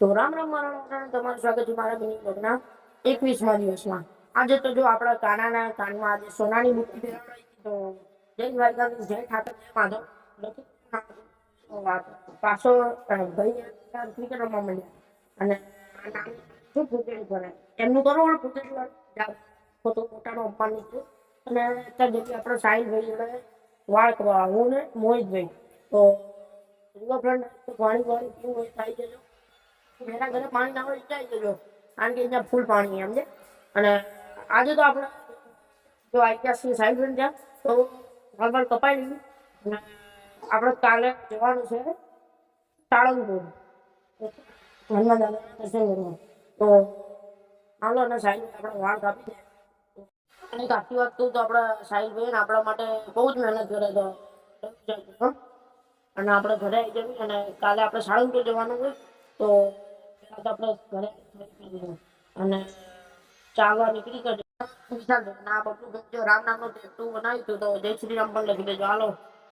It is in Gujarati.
તો રામ મારા તમારું સ્વાગત છે મારા મિની બ્લોગના 21મા દિવસમાં। આજે તો જો આપણા કાનાના કાનમાં આજે સોનાની બુટ્ટી પહેરાવડાવી તો જય દ્વારકાધીશ, જય ઠાકર, જય માધવ પાછો ભાઈ ક્રિકેટ રમવા માંડ્યા અને શું પૂતળી કરે એમનું બરોબર પૂતળી ફોટો પોતાનો અપમાન છે અને અત્યારે જેથી આપણો સાહિલભાઈ જોડે વાળ કરવા હું ને મોહિતભાઈ તો રિવરફ્રન્ટ પાણી પીવું હોય આવી જજો। मेरा घर पानी ना हो जाए जो કારણ કે અહીંયા ફૂલ પાણી એમ છે અને આજે તો આપણે જો આઈપીએસની સાઈડ બની ત્યાં તો નોર્મલ કપાઈ લીધી અને આપણે કાલે જવાનું છે સાળંગપુર હનુમાન દાદાના દર્શન કરવા। તો હાલો અને સાઈડ આપણે વાળ કાપી દે અને આખી વાત કહું તો આપણા સાહિલ ભાઈ ને આપણા માટે બહુ જ મહેનત કરે તો અને આપણે ઘરે આવી જઈએ અને કાલે આપણે સાળંગપુર જવાનું હોય તો આપણે ઘરે અને ચાલવા નીકળી કરજો વિચાર ના બબલુ જો રામ નામનું ટેટુ બનાવ્યું તો જય શ્રી રામ પણ લખી દેજો। હાલો